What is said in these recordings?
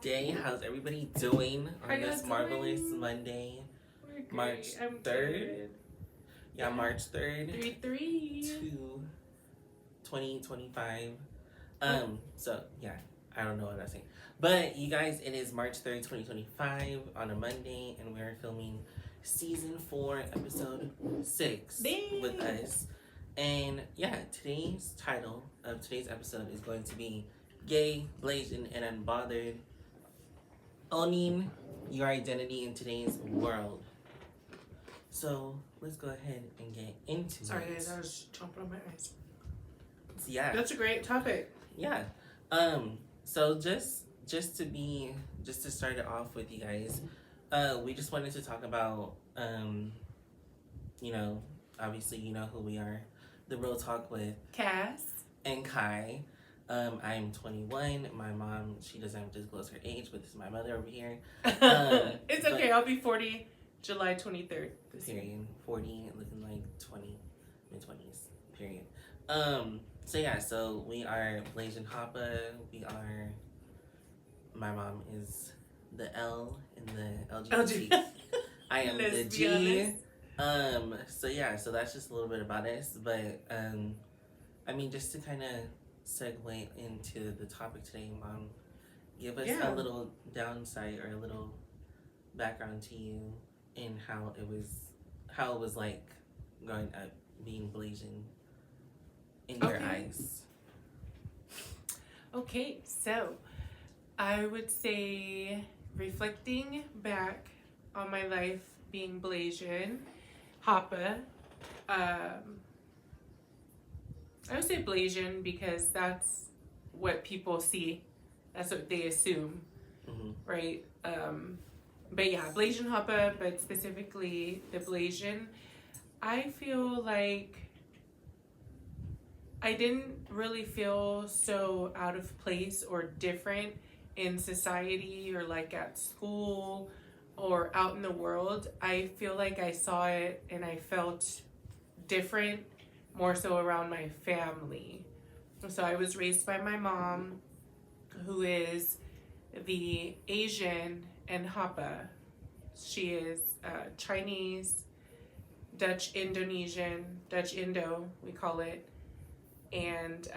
day. How's everybody doing on this marvelous Monday, March 3rd? Yeah, March 3rd. 2025. So, yeah, I don't know what I'm saying. But, you guys, it is March 3rd, 2025 on a Monday, and we're filming Season 4, Episode 6 with us. And, yeah, today's title of today's episode is going to be Gay, Blasian, and Unbothered. Owning your identity in today's world. So, let's go ahead and get into it. Sorry guys, I was chomping on my eyes. Yeah. That's a great topic. Yeah. So just to start it off with you guys, we just wanted to talk about obviously you know who we are. The Real Talk with Kas and Kai. I'm 21. My mom, she doesn't have to disclose her age, but this is my mother over here. It's okay. I'll be 40 July 23rd. Period. 40, looking like 20, mid-20s. Period. So yeah, so we are Blasian Hoppa. My mom is the L in the LGBT. I am the G. So yeah, so that's just a little bit about us. But I mean, just to kind of segue into the topic today, Mom, give us a little downside or a little background to you in how it was like growing up being Blasian in your eyes. Okay, so I would say reflecting back on my life being Blasian, Hoppa, I would say Blasian because that's what people see. That's what they assume, right? But yeah, Blasian Hoppa, but specifically the Blasian, I feel like I didn't really feel so out of place or different in society or like at school or out in the world. I feel like I saw it and I felt different more so around my family. So I was raised by my mom, who is the Asian and Hoppa. She is Chinese, Dutch Indonesian, Dutch Indo, we call it. And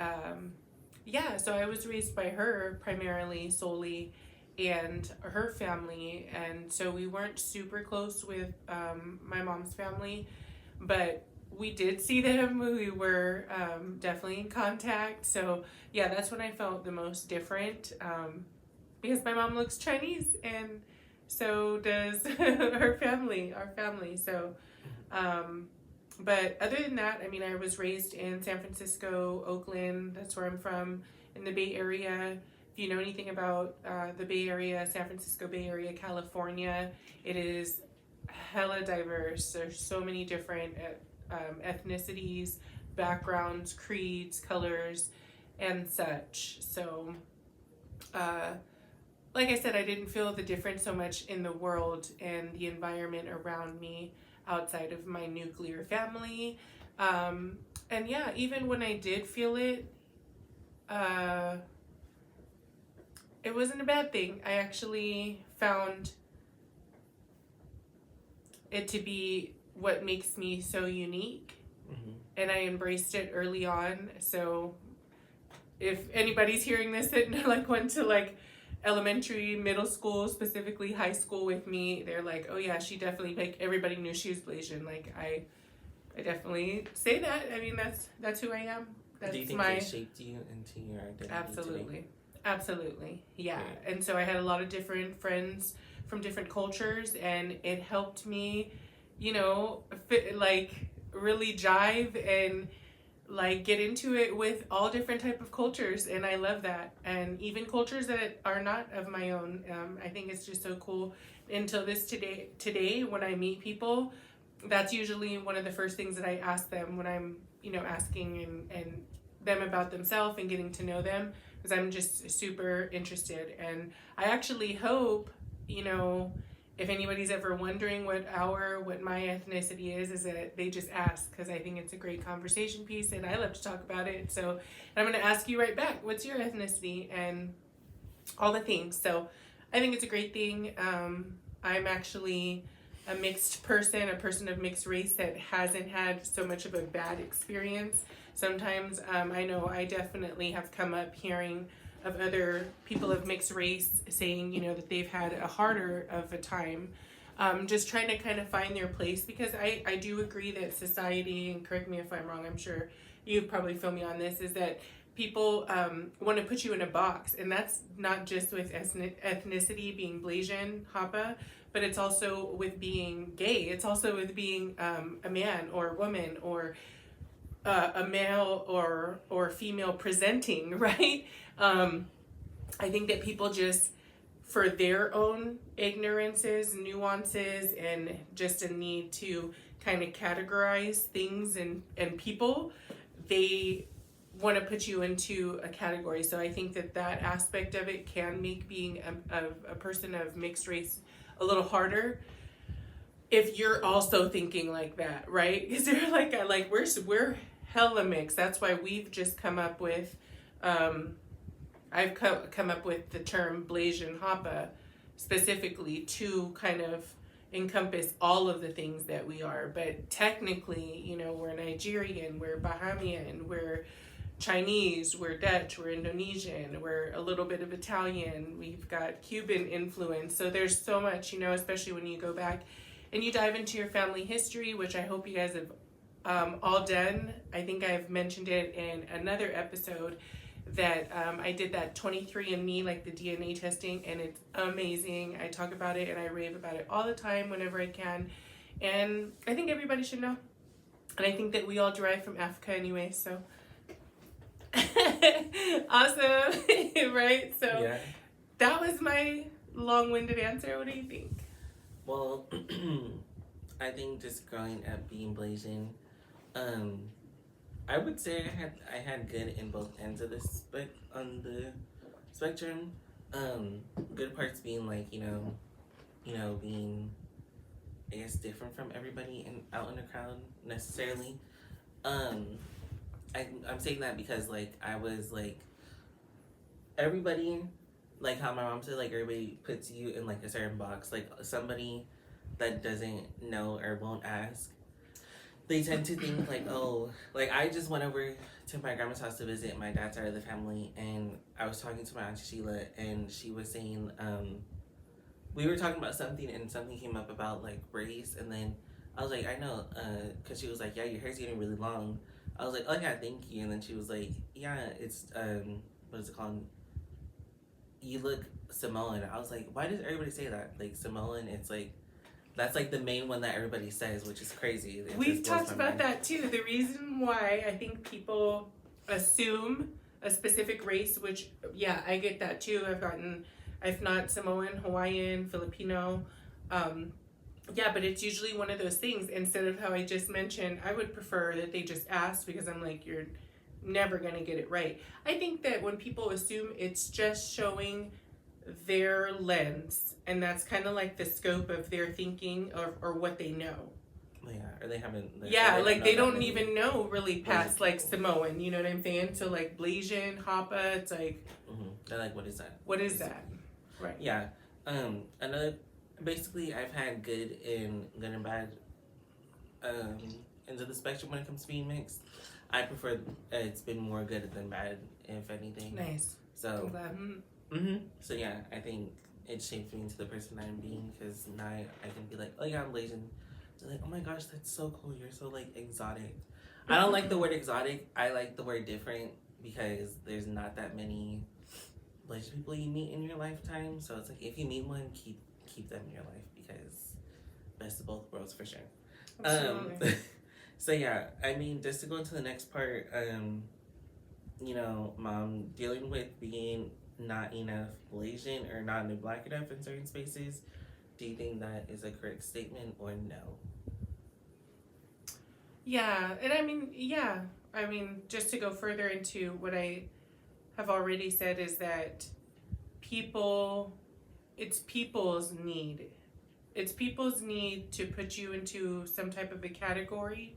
so I was raised by her primarily, solely, and her family. And so we weren't super close with my mom's family, but we did see them. We were definitely in contact. So yeah, that's when I felt the most different because my mom looks Chinese and so does our family. So, but other than that, I mean, I was raised in San Francisco, Oakland. That's where I'm from, in the Bay Area. If you know anything about the Bay Area, San Francisco Bay Area, California, it is hella diverse. There's so many different ethnicities, backgrounds, creeds, colors, and such. So, like I said, I didn't feel the difference so much in the world and the environment around me outside of my nuclear family. And yeah, even when I did feel it, it wasn't a bad thing. I actually found it to be what makes me so unique, and I embraced it early on. So if anybody's hearing this that like went to like elementary, middle school, specifically high school with me, they're like, oh yeah, she definitely, like, everybody knew she was Blasian. Like I definitely say that. I mean, that's who I am. That's Do you think it shaped you into your identity? Absolutely, yeah. And so I had a lot of different friends from different cultures, and it helped me, really jive and like get into it with all different type of cultures, and I love that. And even cultures that are not of my own, I think it's just so cool. Until today when I meet people, that's usually one of the first things that I ask them when I'm asking and them about themselves and getting to know them, because I'm just super interested. And I actually hope, if anybody's ever wondering what my ethnicity is that they just ask, because I think it's a great conversation piece and I love to talk about it. So I'm going to ask you right back, what's your ethnicity and all the things. So I think it's a great thing. I'm actually a mixed person, a person of mixed race that hasn't had so much of a bad experience. Sometimes I know I definitely have come up hearing of other people of mixed race saying, that they've had a harder of a time. Just trying to kind of find their place, because I do agree that society, and correct me if I'm wrong, I'm sure you probably feel me on this, is that people want to put you in a box, and that's not just with ethnicity, being Blasian, Hapa, but it's also with being gay. It's also with being a man or a woman, or a male or female presenting, right? I think that people just, for their own ignorances, nuances, and just a need to kind of categorize things and people, they want to put you into a category. So I think that aspect of it can make being a person of mixed race a little harder if you're also thinking like that, right? Because they're like we're hella mixed. That's why we've just come up with I've come up with the term Blasian Hapa specifically to kind of encompass all of the things that we are. But technically, we're Nigerian, we're Bahamian, we're Chinese, we're Dutch, we're Indonesian, we're a little bit of Italian, we've got Cuban influence. So there's so much, especially when you go back and you dive into your family history, which I hope you guys have all done. I think I've mentioned it in another episode that I did that 23andMe, like the DNA testing, and it's amazing. I talk about it and I rave about it all the time whenever I can. And I think everybody should know. And I think that we all derive from Africa anyway, so. Awesome, right? So yeah. That was my long-winded answer. What do you think? Well, I think just growing up being Blasian, I would say I had good in both ends of the spectrum. Good parts being like being, I guess, different from everybody out in the crowd necessarily. I'm saying that because I was everybody, how my mom said, everybody puts you in a certain box. Somebody that doesn't know or won't ask, they tend to think I just went over to my grandma's house to visit my dad's side of the family, and I was talking to my auntie Sheila, and she was saying we were talking about something, and something came up about race, and then I was like, I know, because she was like, yeah, your hair's getting really long. I was like, oh yeah, thank you. And then she was like, yeah, it's what is it called, you look Samoan. I was like, why does everybody say that? Samoan, it's that's the main one that everybody says, which is crazy. We've talked about that too. The reason why I think people assume a specific race, which, yeah, I get that too. I've gotten, if not Samoan, Hawaiian, Filipino. Yeah, but it's usually one of those things. Instead of how I just mentioned, I would prefer that they just ask, because I'm like, you're never going to get it right. I think that when people assume, it's just showing their lens, and that's kind of the scope of their thinking or what they know. Yeah, or they haven't. They don't even know really past Samoan, you know what I'm saying? So Blasian, Hapa, it's mm-hmm. They're what is that? What is that? Right. Yeah. Basically, I've had good and bad ends of the spectrum when it comes to being mixed. I prefer it's been more good than bad, if anything. Nice. So. I'm glad. Mm-hmm. So yeah, I think it shaped me into the person I'm being, because now I can be like, oh yeah, I'm Blasian. They're like, oh my gosh, that's so cool. You're so exotic. I don't like the word exotic. I like the word different, because there's not that many Blasian people you meet in your lifetime. So it's if you meet one, keep them in your life, because best of both worlds for sure. So yeah, I mean, just to go into the next part, Mom, dealing with being not enough Blasian or not enough Black enough in certain spaces, do you think that is a correct statement or no? Yeah, and I mean, just to go further into what I have already said, is that it's people's need. It's people's need to put you into some type of a category,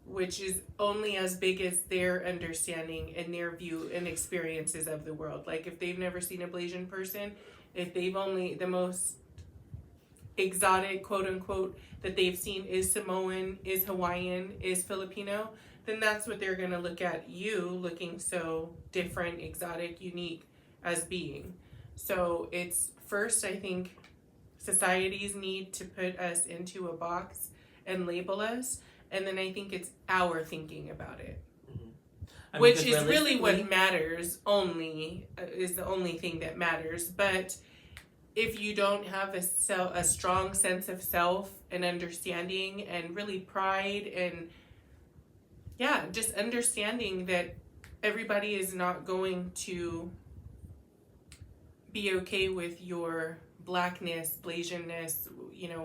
which is only as big as their understanding and their view and experiences of the world. If they've never seen a Blasian person, If they've only, the most exotic, quote unquote, that they've seen is Samoan, is Hawaiian, is Filipino, then that's what they're going to look at you looking so different, exotic, unique as being. So it's first, I think, societies need to put us into a box and label us, and then I think it's our thinking about it. Mm-hmm. Which is really what matters, is the only thing that matters. But if you don't have a strong sense of self and understanding and really pride and just understanding that everybody is not going to be okay with your blackness, Blasianness,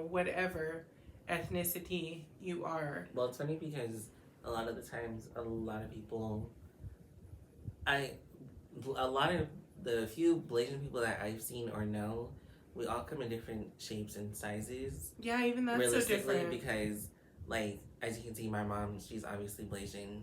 whatever ethnicity you are. Well, it's funny because a lot of the times, a lot of people, a lot of the few Blasian people that I've seen or know, we all come in different shapes and sizes. Yeah, even that's so different. Because, like, as you can see, my mom, she's obviously Blasian.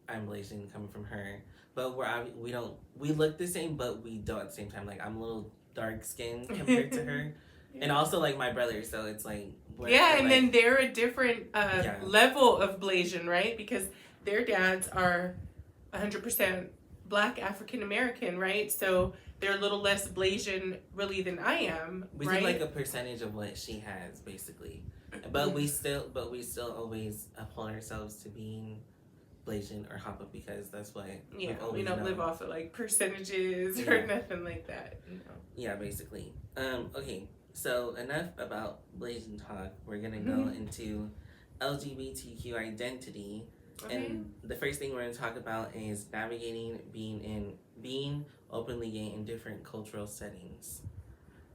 I'm Blasian coming from her. But we look the same, but we don't at the same time. Like, I'm a little dark skinned compared to her. Yeah. And also, like, my brother, so it's like... then they're a different level of Blasian, right? Because their dads are 100% Black African American, right? So they're a little less Blasian, really, than I am. We do like a percentage of what she has, basically. But we still always uphold ourselves to being Blasian or Hapa because that's what we don't live off of like percentages or nothing like that. Yeah, basically. Okay, so enough about Blasian talk. We're gonna go into LGBTQ identity. Okay. And the first thing we're going to talk about is navigating being openly gay in different cultural settings.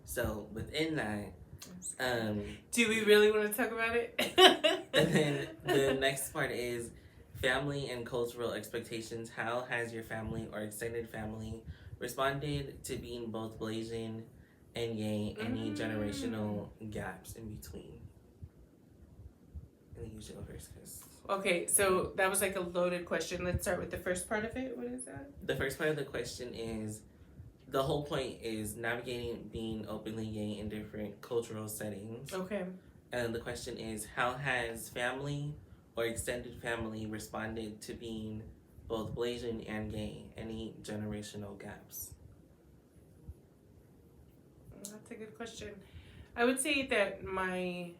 So within that, do we really want to talk about it? And then the next part is family and cultural expectations. How has your family or extended family responded to being both Blasian and gay? Any generational gaps in between? I think you should go first, Chris. Okay, so that was like a loaded question. Let's start with the first part of it. What is that? The first part of the question is, the whole point is navigating being openly gay in different cultural settings. Okay. And the question is, how has family or extended family responded to being both Blasian and gay? Any generational gaps? That's a good question. I would say that my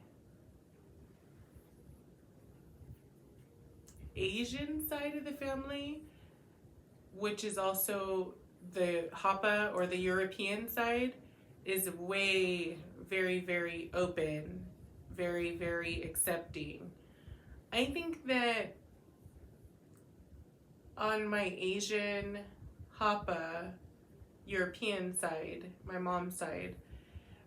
Asian side of the family, which is also the Hapa or the European side, is way very, very open, very, very accepting. I think that on my Asian, Hapa, European side, my mom's side,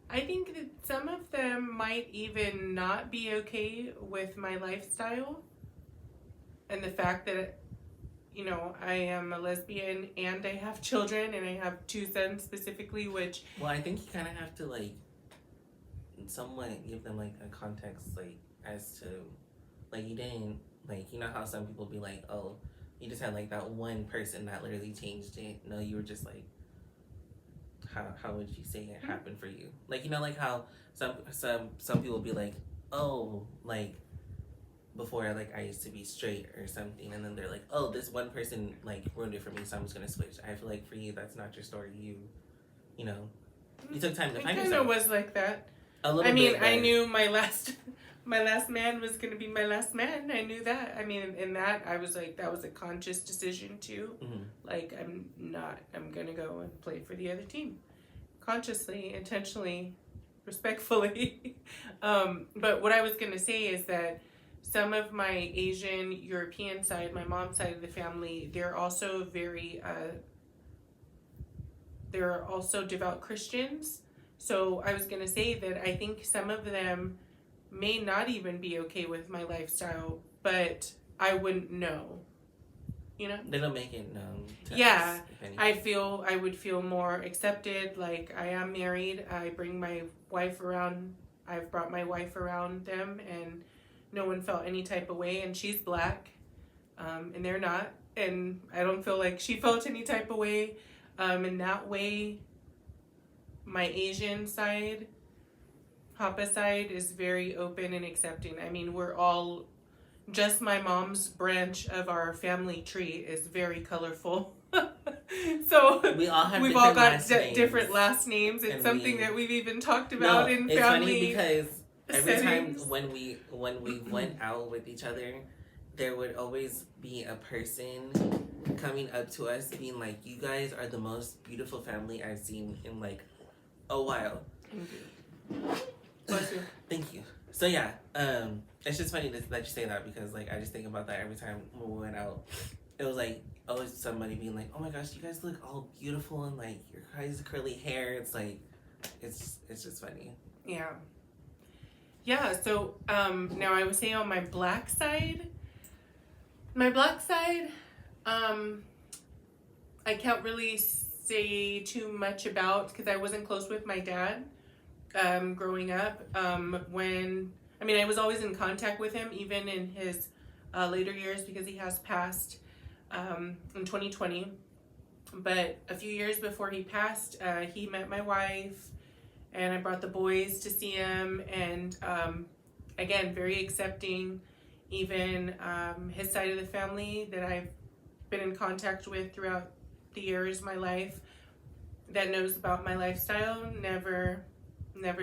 I think that some of them might even not be okay with my lifestyle. And the fact that, I am a lesbian and I have children and I have 2 sons specifically, which... Well, I think you kind of have to, like, somewhat give them, like, a context, like, as to, like, you didn't, like, you know how some people be like, oh, you just had, like, that one person that literally changed it. No, you were just, like, how would you say it happened for you? Like, like how some people be like, oh, like, before, like, I used to be straight or something, and then they're like, oh, this one person, like, ruined it for me, so I'm just gonna switch. I feel like for you, that's not your story. You took time to find yourself. I kind of was like that. A little bit. I knew my last man was gonna be my last man. I knew that. I mean, in that, I was like, that was a conscious decision too. Mm-hmm. Like, I'm gonna go and play for the other team. Consciously, intentionally, respectfully. But what I was gonna say is that some of my Asian, European side, my mom's side of the family, they're also they're also devout Christians. So I was going to say that I think some of them may not even be okay with my lifestyle, but I wouldn't know. They don't make it known to us, I would feel more accepted. Like, I am married. I bring my wife around. I've brought my wife around them, and no one felt any type of way, and she's Black, and they're not, and I don't feel like she felt any type of way in that way. my Asian side, Papa side, is very open and accepting. I mean, we're all, just my mom's branch of our family tree is very colorful. So we all have we've all got different last names. It's and something that we've even talked about in it's family. Funny because every settings. time when we went out with each other, there would always be a person coming up to us being like, "You guys are the most beautiful family I've seen in like a while." Thank you. Bless you. Thank you. So yeah, it's just funny that you say that because like I just think about that every time when we went out. It was like always somebody being like, "Oh my gosh, you guys look all beautiful and like your guys' curly hair." It's like, it's just funny. Yeah. Yeah. So now I would say on my black side, I can't really say too much about because I wasn't close with my dad growing up. I was always in contact with him even in his later years because he has passed in 2020. But a few years before he passed, he met my wife, and I brought the boys to see him, and again, very accepting. Even his side of the family that I've been in contact with throughout the years of my life that knows about my lifestyle never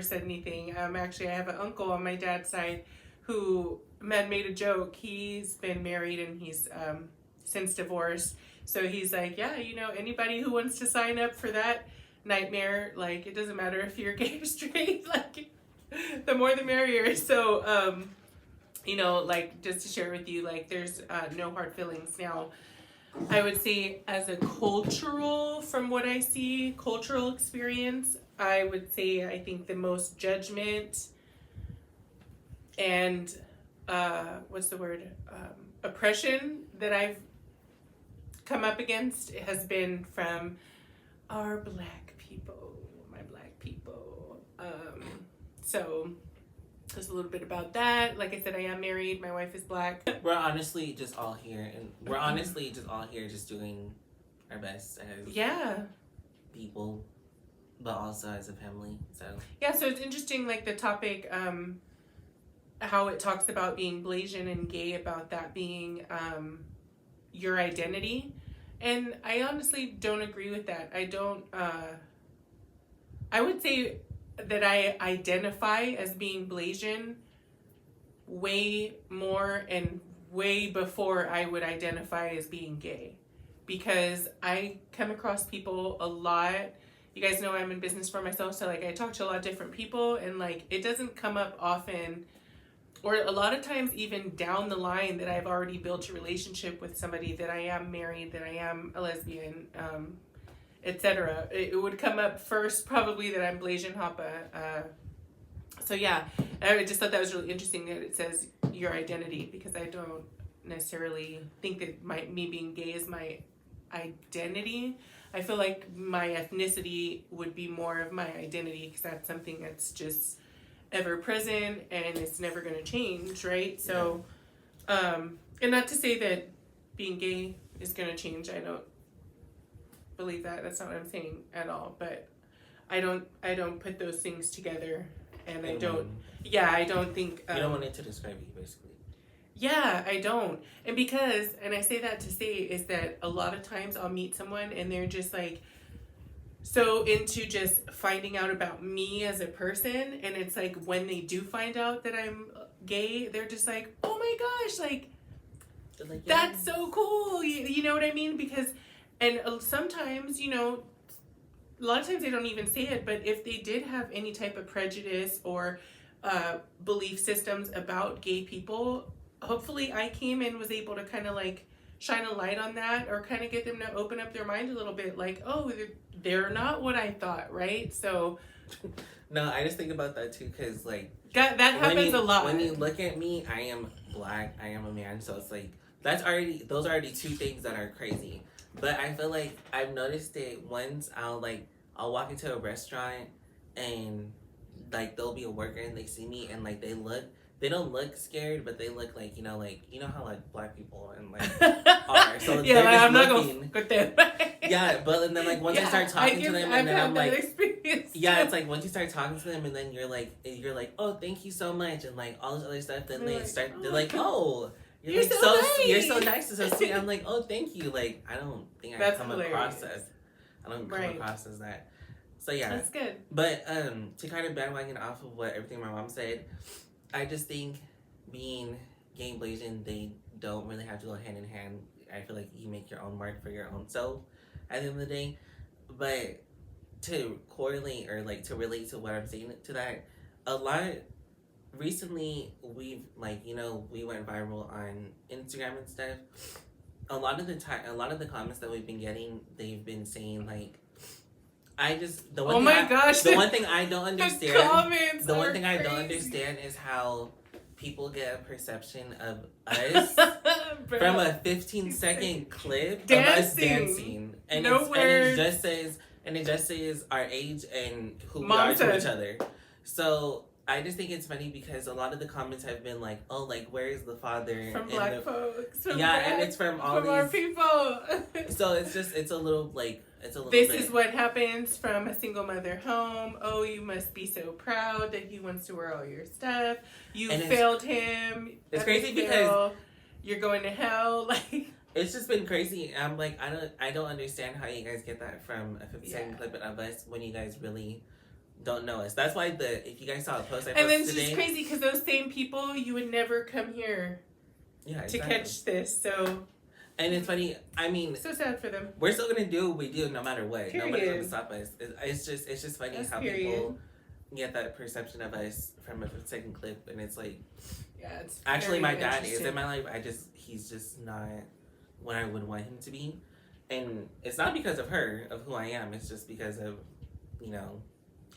said anything. Actually, I have an uncle on my dad's side who made a joke. He's been married and he's since divorced. So he's like, yeah, anybody who wants to sign up for that nightmare, like, it doesn't matter if you're gay or straight, like, the more the merrier. So, like, just to share with you, like, there's no hard feelings. Now, I would say as a from what I see, cultural experience, I would say I think the most judgment and, oppression that I've come up against has been from our black people, my black people. So just a little bit about that. Like I said, I am married. My wife is black. We're honestly just all here, just doing our best as people, but also as a family. So yeah, so it's interesting, like the topic, how it talks about being Blasian and gay, about that being your identity. And I honestly don't agree with that. I would say that I identify as being Blasian way more and way before I would identify as being gay. Because I come across people a lot. You guys know I'm in business for myself, so like I talk to a lot of different people, and like it doesn't come up often, or a lot of times even down the line, that I've already built a relationship with somebody, that I am married, that I am a lesbian, etc. It would come up first probably that I'm Blasian Hapa. So yeah, I just thought that was really interesting that it says your identity, because I don't necessarily think that me being gay is my identity. I feel like my ethnicity would be more of my identity, because that's something that's just ever present and it's never going to change, right? So and not to say that being gay is going to change. I don't believe that. That's not what I'm saying at all. But I don't put those things together, and I don't think you don't want it to describe you, basically. Yeah, I don't. And I say that to say is that a lot of times I'll meet someone and they're just like so into just finding out about me as a person, and it's like when they do find out that I'm gay, they're just like, oh my gosh, like that's so cool. You know what I mean? Because, and sometimes, a lot of times they don't even say it, but if they did have any type of prejudice or belief systems about gay people, hopefully I came and was able to kind of like shine a light on that, or kind of get them to open up their mind a little bit, like, oh, they're not what I thought, right? So no, I just think about that too, because like that happens a lot. When you look at me, I am black, I am a man, so it's like those are already two things that are crazy. But I feel like I've noticed it once. I'll walk into a restaurant and like there'll be a worker and they see me and like they look they don't look scared, but they look like, like, how like black people and like are. So yeah, they're like, just I'm not looking. Go with them. Yeah, but then like once I start talking to them, and then I'm like, yeah, it's like once you start talking to them, and then you're like, oh, thank you so much, and like all this other stuff. Then they're like, oh. You're like so nice. You're so nice and so sweet. I'm like, oh, thank you. Like, I don't think I come across as that. So yeah, that's good. But to kind of bandwagon off of what everything my mom said, I just think being gay and Blasian, they don't really have to go hand in hand. I feel like you make your own mark for your own self at the end of the day. But to correlate or like to relate to what I'm saying to that, a lot. Recently, we've we went viral on Instagram and stuff. A lot of the comments that we've been getting, they've been saying like, the one thing I don't understand. The one thing I don't understand is how people get a perception of us from a 15-second clip of us dancing, and it just says our age and who we are to each other. So. I just think it's funny because a lot of the comments have been like, "Oh, like where is the father?" From black folks. And it's from all these our people. So it's a little. This is what happens from a single mother home. Oh, you must be so proud that he wants to wear all your stuff. You failed him. It's crazy because you're going to hell. Like it's just been crazy. I'm like, I don't understand how you guys get that from a 50-second clip of us when you guys really. Don't know us. That's why if you guys saw a post I posted today. And then it's just crazy because those same people, you would never come here to catch this. So. And it's funny. I mean. So sad for them. We're still going to do what we do no matter what. Period. Nobody's going to stop us. It's just funny how people get that perception of us from a 50-second clip. And it's like. Yeah, it's actually, my dad is in my life. He's just not what I would want him to be. And it's not because of her, of who I am. It's just because of,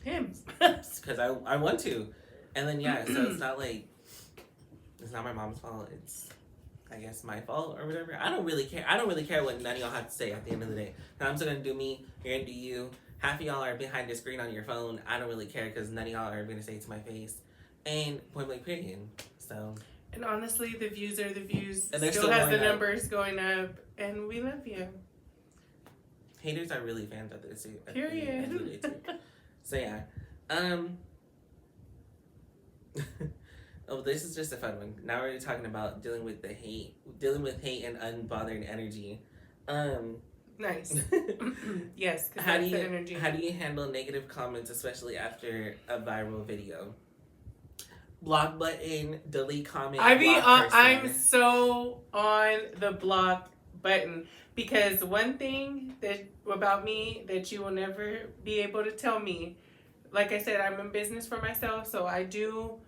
him. Because I want to. And then, so it's not like, it's not my mom's fault. It's, I guess, my fault or whatever. I don't really care. I don't really care what none of y'all have to say at the end of the day. And I'm still going to do me. You're going to do you. Half of y'all are behind the screen on your phone. I don't really care because none of y'all are going to say it to my face. And point blank period. So. And honestly, the views are the views. And still has the numbers going up. And we love you. Haters are really fans of this. Period. So yeah, oh, this is just a fun one. Now we're talking about dealing with hate and unbothered energy. Nice. Yes. How do you handle negative comments, especially after a viral video? Block button, delete comment. I'm so on the block button. Because one thing about me that you will never be able to tell me, like I said, I'm in business for myself, so I do,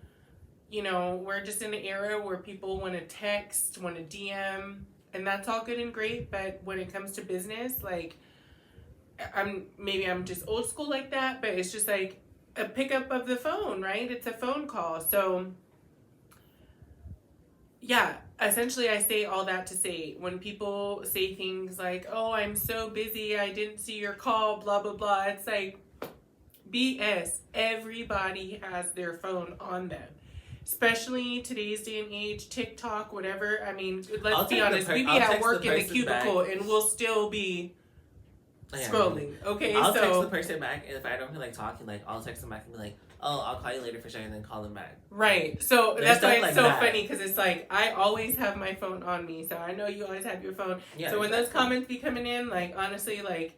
we're just in an era where people want to text, want to DM, and that's all good and great, but when it comes to business, like, I'm just old school like that, but it's just like a pickup of the phone, right? It's a phone call, so... Yeah, essentially I say all that to say when people say things like, oh, I'm so busy, I didn't see your call, blah, blah, blah. It's like BS. Everybody has their phone on them. Especially today's day and age, TikTok, whatever. I mean, let's be honest. We be at work in the cubicle and we'll still be scrolling. Okay, I'll text the person back, and if I don't feel like talking, like I'll text them back and be like, "Oh, I'll call you later for sure," and then call them back. Right. So that's why it's so funny because it's like I always have my phone on me, so I know you always have your phone. Yeah, so when those comments be coming in, like honestly, like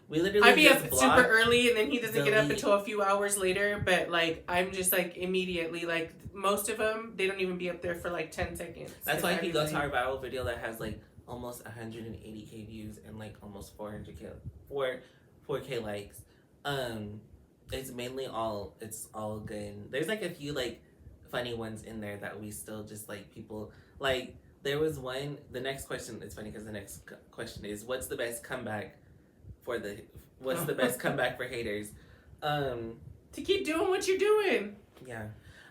we literally I'd be up super early, and then he doesn't get up until a few hours later. But like I'm just like immediately like most of them, they don't even be up there for like 10 seconds. That's why if you go to our viral video that has like almost 180K views and like almost 4K likes, it's mainly it's all good. There's like a few like funny ones in there that we still just like people like. There was one. The next question is funny because the next question is, what's the best comeback for haters? To keep doing what you're doing. Yeah.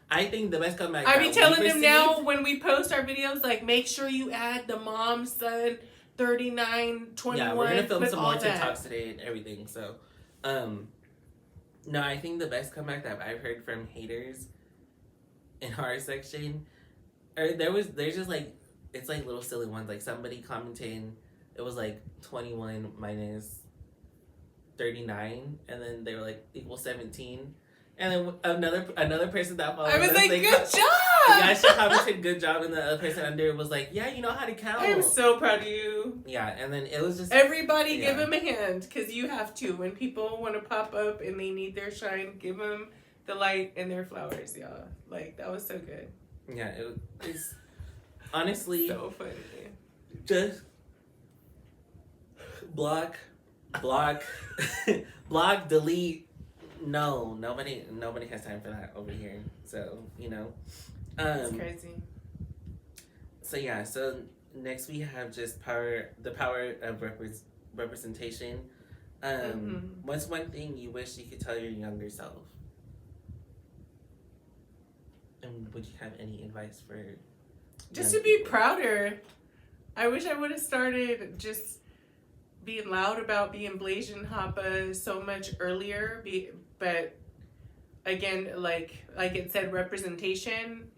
I think the best comeback. I be telling them now when we post our videos, like, make sure you add the mom, son, 39, 21. Yeah, we're gonna film some more TikToks today and everything. So, no, I think the best comeback that I've heard from haters in our section, or there's just like, it's like little silly ones. Like somebody commented, it was like 21 minus 39, and then they were like equals 17. And then another person that followed I was us, like, they good job! Yeah, she commented good job, and the other person under was like, yeah, you know how to count. I am so proud of you. Yeah, and then it was just... Everybody give him a hand, because you have to. When people want to pop up and they need their shine, give them the light and their flowers, y'all. Like, that was so good. Yeah, it's honestly... So funny. Just block, delete. No, nobody has time for that over here. So, you know. It's crazy. So yeah, so next we have just the power of representation. What's one thing you wish you could tell your younger self? And would you have any advice for just to be prouder? I wish I would have started just being loud about being Blasian Hapa so much earlier. But again, like it said, representation.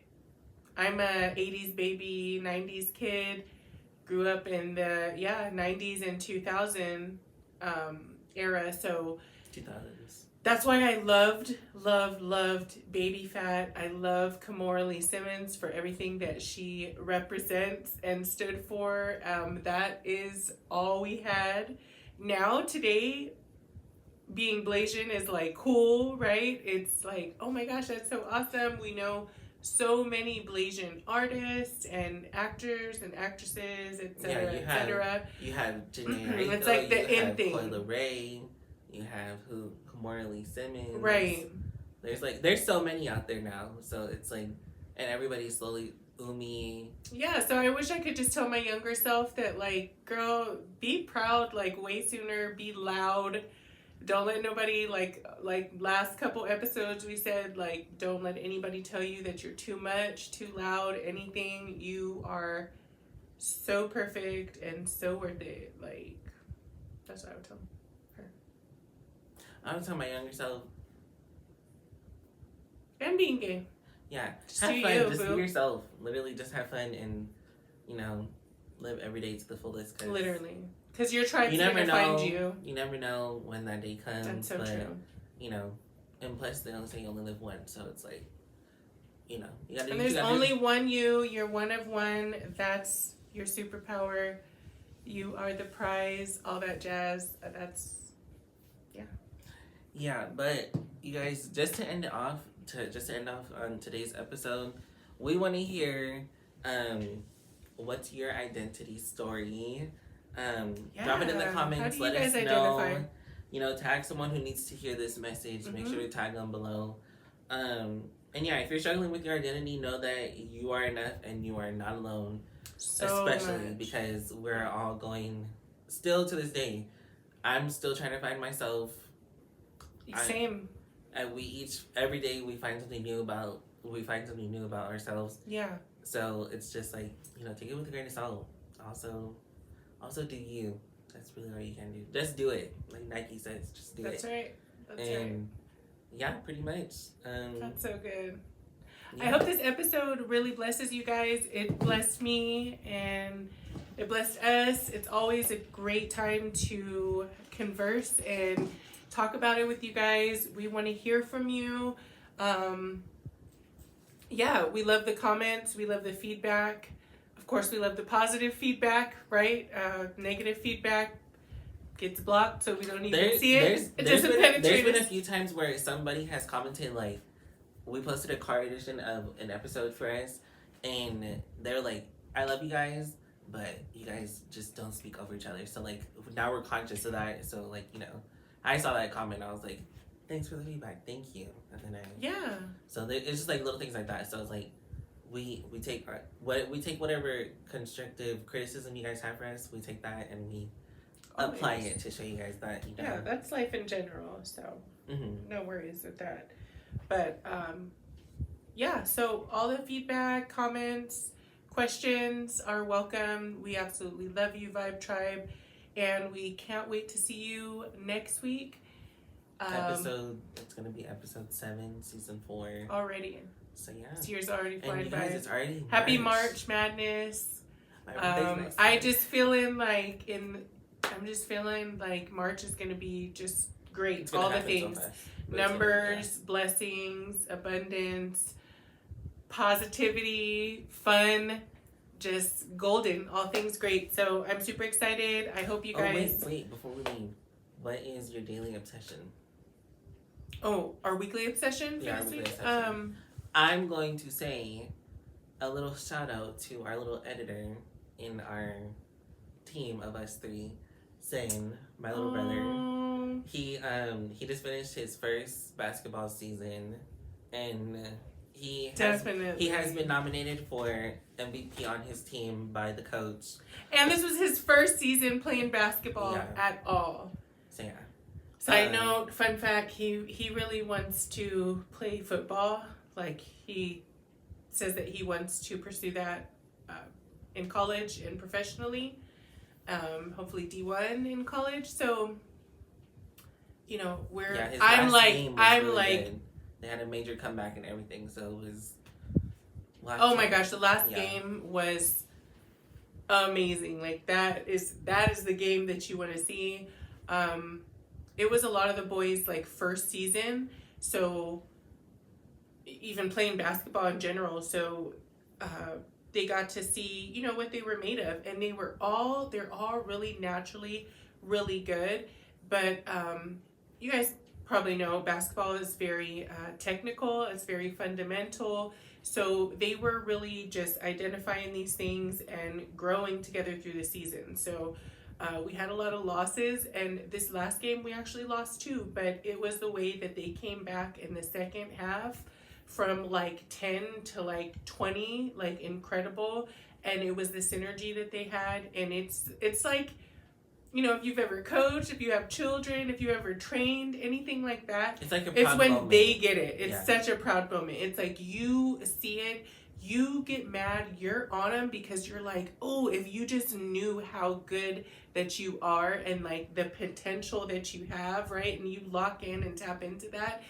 I'm a 80s baby, 90s kid. Grew up in the 90s and 2000 era. So 2000s. That's why I loved Baby Fat. I love Kimora Lee Simmons for everything that she represents and stood for. That is all we had. Now, today, being Blasian is like cool, right? It's like, oh my gosh, that's so awesome. We know so many Blasian artists and actors and actresses, etc., etc. You have Janae Aiko, it's like the in thing. Coyle Ray. You have Kimora Lee Simmons. Right. There's so many out there now. So it's like, and everybody's slowly Umi. Yeah, so I wish I could just tell my younger self that, like, girl, be proud, like, way sooner, be loud. Don't let nobody, like last couple episodes we said, like, don't let anybody tell you that you're too much, too loud, anything. You are so perfect and so worth it. Like, that's what I would tell her. I would tell my younger self. And being gay. Yeah, just have fun. Just boo. be yourself. Literally, just have fun and, live every day to the fullest. Literally. Because your tribe's going to find you. You never know when that day comes. That's so true. And plus they only say you only live once, so it's like, you gotta. And there's only one you. You're one of one. That's your superpower. You are the prize. All that jazz. Yeah, but you guys, just to end off on today's episode, we want to hear, what's your identity story? Drop it in the comments. Let us know. Tag someone who needs to hear this message. Make sure to tag them below. And if you're struggling with your identity, know that you are enough and you are not alone. Especially because we're all going, still to this day, I'm still trying to find myself. Same. And every day we find something new about ourselves. Yeah. So it's just like, take it with a grain of salt. Also do you. That's really all you can do. Just do it. Like Nike says, just do That's it. Right. That's and right. Yeah, pretty much. That's so good. Yeah. I hope this episode really blesses you guys. It blessed me and it blessed us. It's always a great time to converse and talk about it with you guys. We want to hear from you. We love the comments. We love the feedback. Of course, we love the positive feedback, right? Negative feedback gets blocked, so we don't even see it. It doesn't penetrate. There's been a few times where somebody has commented, like, we posted a car edition of an episode for us, and they're like, I love you guys, but you guys just don't speak over each other. So, like, now we're conscious of that. So, like, I saw that comment. I was like, thanks for the feedback. Thank you. And then So it's just like little things like that. So it's like we take whatever constructive criticism you guys have for us. We take that and we apply it to show you guys that Yeah, that's life in general. So no worries with that. But so all the feedback, comments, questions are welcome. We absolutely love you, Vibe Tribe. And we can't wait to see you next week. It's gonna be episode 7, season 4 already. So yeah, this year's already flying and you by. guys, it's already Happy March Madness. I'm just feeling like March is gonna be just great. All the things, so numbers, blessings, abundance, positivity, fun, just golden. All things great. So I'm super excited. I hope you guys. Wait, before we leave, what is your daily obsession? Oh, our weekly obsession for this week? I'm going to say a little shout out to our little editor in our team of us 3, Zane, my little brother. He just finished his first basketball season, and he has been nominated for MVP on his team by the coach. And this was his first season playing basketball at all. So yeah. Side note, fun fact, he really wants to play football. Like, he says that he wants to pursue that in college and professionally. Hopefully D1 in college. So, you know, I'm like good. They had a major comeback and everything, so it was oh my gosh, the last game was amazing. Like, that is the game that you want to see. It was a lot of the boys' like first season, so even playing basketball in general, so they got to see, you know, what they were made of, and they're all really naturally really good. But you guys probably know basketball is very technical, it's very fundamental, so they were really just identifying these things and growing together through the season. So we had a lot of losses, and this last game we actually lost 2, but it was the way that they came back in the second half from like 10 to like 20, like incredible. And it was the synergy that they had, and it's like, you know, if you've ever coached, if you have children, if you ever trained, anything like that, it's like it's when moment. They get it. It's such a proud moment. It's like you see it, you get mad, you're on them because you're like, oh, if you just knew how good that you are and like the potential that you have, right? And you lock in and tap into that,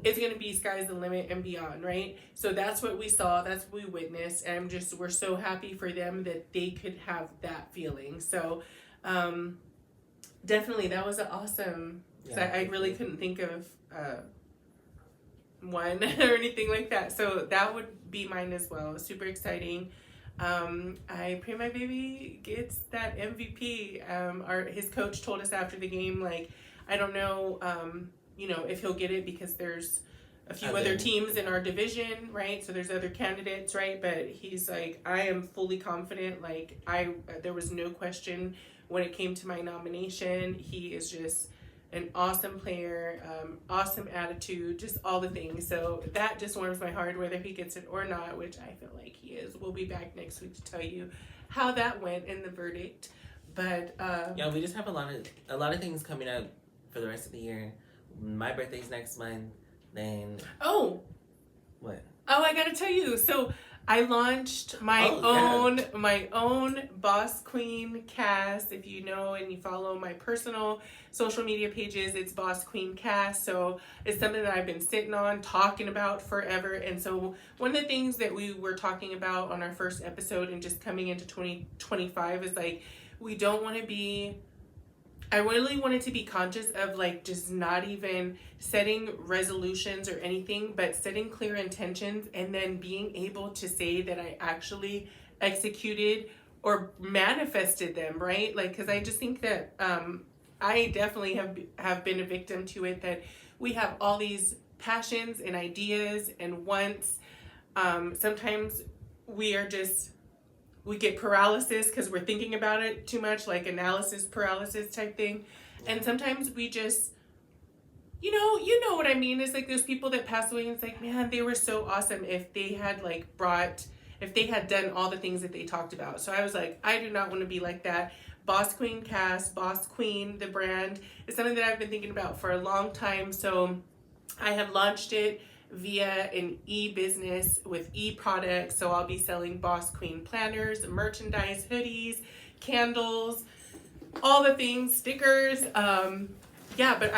it's going to be sky's the limit and beyond, right? So that's what we saw, that's what we witnessed, and we're so happy for them that they could have that feeling. So definitely that was an awesome, I really couldn't think of one or anything like that. So that would be mine as well. Super exciting. I pray my baby gets that MVP. His coach told us after the game, like, I don't know, you know, if he'll get it because there's a few other teams in our division, right? So there's other candidates, right? But he's like, I am fully confident. Like, there was no question when it came to my nomination. He is just an awesome player, awesome attitude, just all the things. So that just warms my heart, whether he gets it or not, which I feel like he is. We'll be back next week to tell you how that went in the verdict. But we just have a lot of things coming up for the rest of the year. My birthday's next month. Then what? Oh, I gotta tell you. So I launched my own Boss Queen Kas. If you know and you follow my personal social media pages, it's Boss Queen Kas. So it's something that I've been sitting on, talking about forever. And so one of the things that we were talking about on our first episode and just coming into 2025 is like, I really wanted to be conscious of like just not even setting resolutions or anything, but setting clear intentions and then being able to say that I actually executed or manifested them, right? Like, because I just think that I definitely have been a victim to it, that we have all these passions and ideas and wants. Sometimes we get paralysis because we're thinking about it too much, like analysis paralysis type thing. And sometimes we just, you know what I mean? It's like those people that pass away and it's like, man, they were so awesome if they had done all the things that they talked about. So I was like, I do not want to be like that. Boss Queen Kas, Boss Queen, the brand, is something that I've been thinking about for a long time. So I have launched it via an e-business with e-products. So I'll be selling Boss Queen planners, merchandise, hoodies, candles, all the things, stickers. But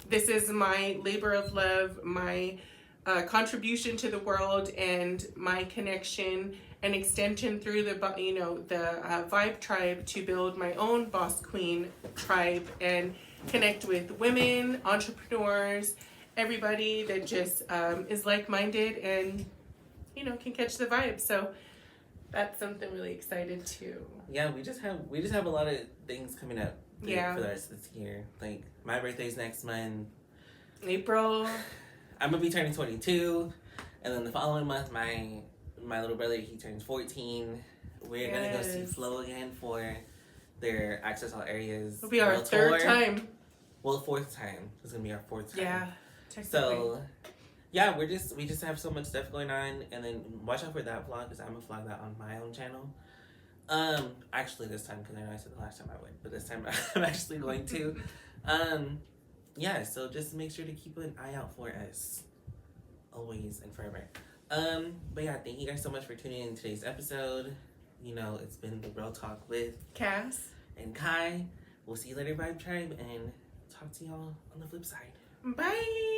this is my labor of love, my contribution to the world, and my connection and extension through the Vibe Tribe to build my own Boss Queen tribe and connect with women, entrepreneurs, everybody that just is like-minded and can catch the vibe. So that's something really excited to. Yeah, we just have a lot of things coming up. For the rest of this year. Like, my birthday's next month. April. I'm gonna be turning 22, and then the following month, my little brother, he turns 14. We're gonna go see Flo again for their Access All Areas. It'll be our third time. Well, fourth time. It's gonna be our fourth time. Yeah, technically. So, yeah, we just have so much stuff going on, and then watch out for that vlog because I'm gonna vlog that on my own channel. Actually this time, because I know I said the last time I would, but this time I'm actually going to. Yeah, so just make sure to keep an eye out for us. Always and forever. But yeah, thank you guys so much for tuning in today's episode. It's been the Real Talk with Kas and Kai. We'll see you later, Vibe Tribe, and talk to y'all on the flip side. Bye!